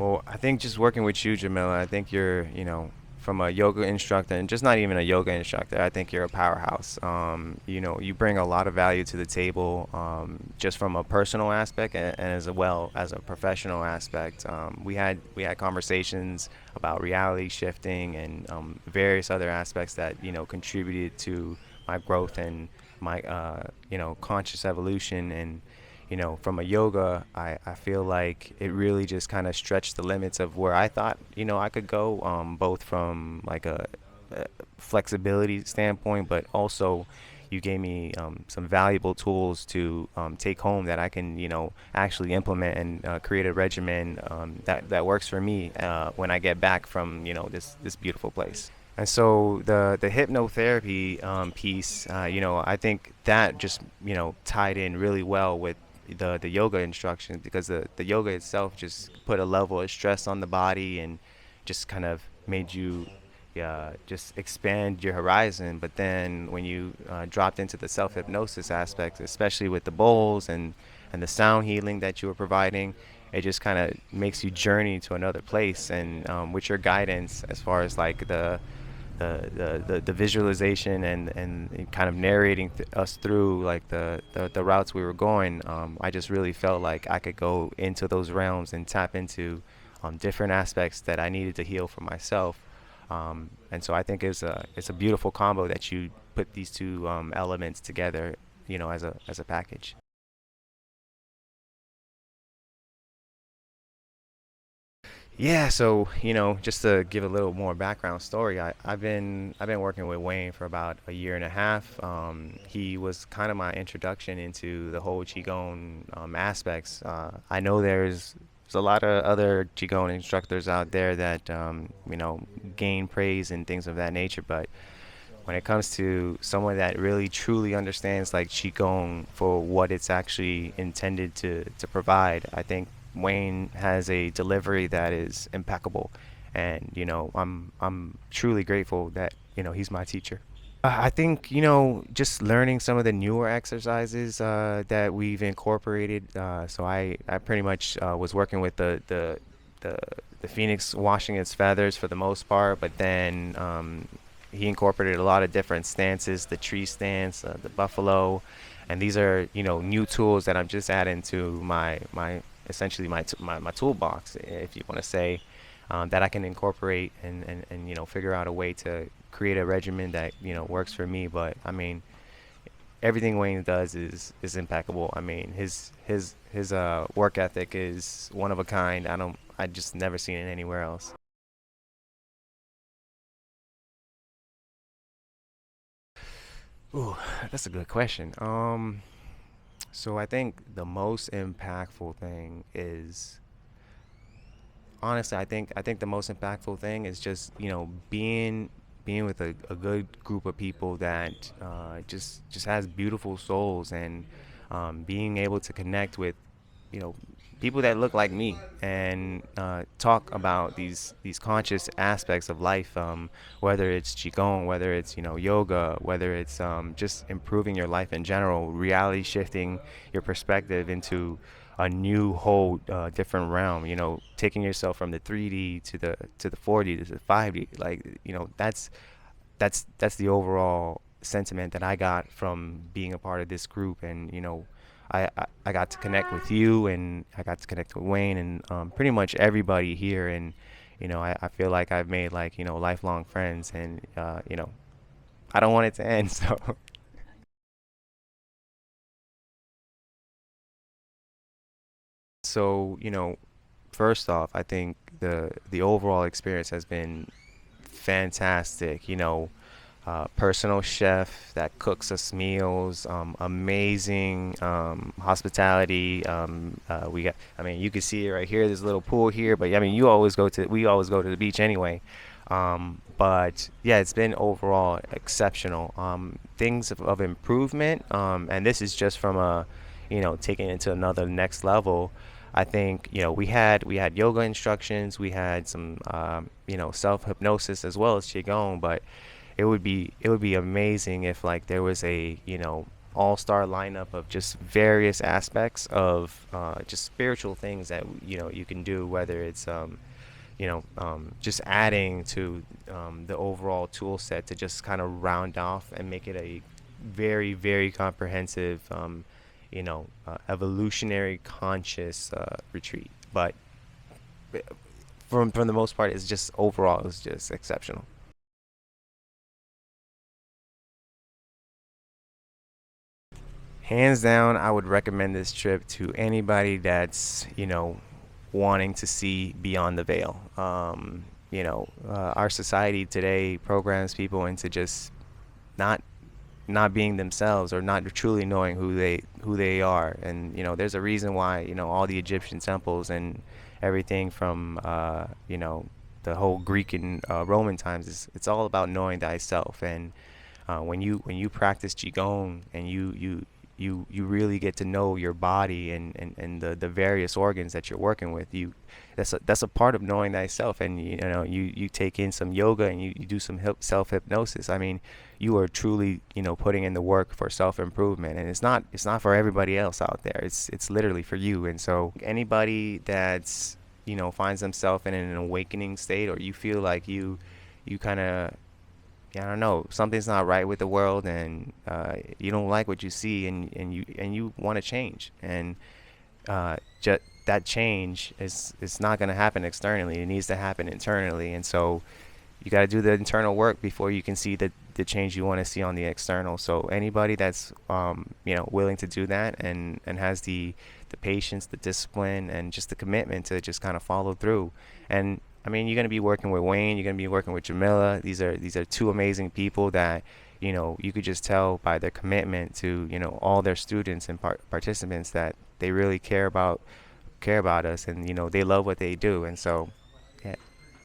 Well, I think just working with you, Jamila, I think you're, from a yoga instructor and just not even a yoga instructor, I think you're a powerhouse. You bring a lot of value to the table, just from a personal aspect and as well as a professional aspect. We had conversations about reality shifting and various other aspects that, contributed to my growth and my, conscious evolution. And from a yoga, I feel like it really just kind of stretched the limits of where I thought, I could go, both from like a flexibility standpoint, but also you gave me some valuable tools to take home that I can, actually implement and create a regimen that works for me when I get back from, this beautiful place. And so the hypnotherapy piece, I think that just tied in really well with the yoga instructions, because the yoga itself just put a level of stress on the body and just kind of made you just expand your horizon. But then when you dropped into the self hypnosis aspect, especially with the bowls and the sound healing that you were providing, it just kind of makes you journey to another place. And with your guidance, as far as like the visualization and kind of narrating us through like the routes we were going, I just really felt like I could go into those realms and tap into different aspects that I needed to heal for myself. And so I think it's a beautiful combo that you put these two elements together, as a package. Yeah, so just to give a little more background story, I've been working with Wayne for about a year and a half. He was kind of my introduction into the whole qigong aspects. I know there's a lot of other qigong instructors out there that gain praise and things of that nature, but when it comes to someone that really truly understands like qigong for what it's actually intended to provide, I think Wayne has a delivery that is impeccable, and I'm truly grateful that he's my teacher. I think just learning some of the newer exercises that we've incorporated. So I pretty much was working with the the phoenix washing its feathers for the most part, but then he incorporated a lot of different stances, the tree stance, the buffalo, and these are new tools that I'm just adding to my essentially my toolbox, if you want to say, that I can incorporate and figure out a way to create a regimen that works for me. But I mean, everything Wayne does is impeccable. I mean, his work ethic is one of a kind. I just never seen it anywhere else. Ooh, that's a good question. So I think the most impactful thing is, honestly, I think the most impactful thing is just being with a good group of people that just has beautiful souls, and being able to connect with you know people that look like me and talk about these conscious aspects of life, whether it's qigong, whether it's yoga, whether it's just improving your life in general, reality shifting your perspective into a new whole different realm, taking yourself from the 3D to the 4D to the 5D. Like that's the overall sentiment that I got from being a part of this group. And I got to connect with you, and I got to connect with Wayne, and pretty much everybody here. And I feel like I've made like lifelong friends, and I don't want it to end. So so first off, I think the overall experience has been fantastic. Personal chef that cooks us meals, amazing hospitality. I mean, you can see it right here. There's a little pool here, but I mean, we always go to the beach anyway. But yeah, it's been overall exceptional. Things of improvement, and this is just from taking it to another next level. I think we had yoga instructions, we had some self hypnosis as well as qigong, but it would be amazing if like there was a all-star lineup of just various aspects of just spiritual things that you can do, whether it's just adding to the overall tool set to just kind of round off and make it a very, very comprehensive, evolutionary conscious retreat. But from the most part, it's just overall, it's just exceptional. Hands down, I would recommend this trip to anybody that's, wanting to see beyond the veil. Our society today programs people into just not not being themselves or not truly knowing who they are. And there's a reason why all the Egyptian temples and everything from the whole Greek and Roman times is it's all about knowing thyself. And when you practice qigong and you really get to know your body and the various organs that you're working with, that's a part of knowing thyself. And you take in some yoga and you do some self hypnosis. I mean, you are truly putting in the work for self improvement, and it's not for everybody else out there. It's literally for you. And so anybody that's finds themselves in an awakening state, or you feel like you kind of, yeah, I don't know, something's not right with the world, and you don't like what you see, and you want to change, and just that change is not going to happen externally. It needs to happen internally. And so you got to do the internal work before you can see the change you want to see on the external. So anybody that's willing to do that and has the patience, the discipline, and just the commitment to just kind of follow through. And I mean, you're going to be working with Wayne, you're going to be working with Jamila. These are two amazing people that you could just tell by their commitment to all their students and participants that they really care about us, and they love what they do. And so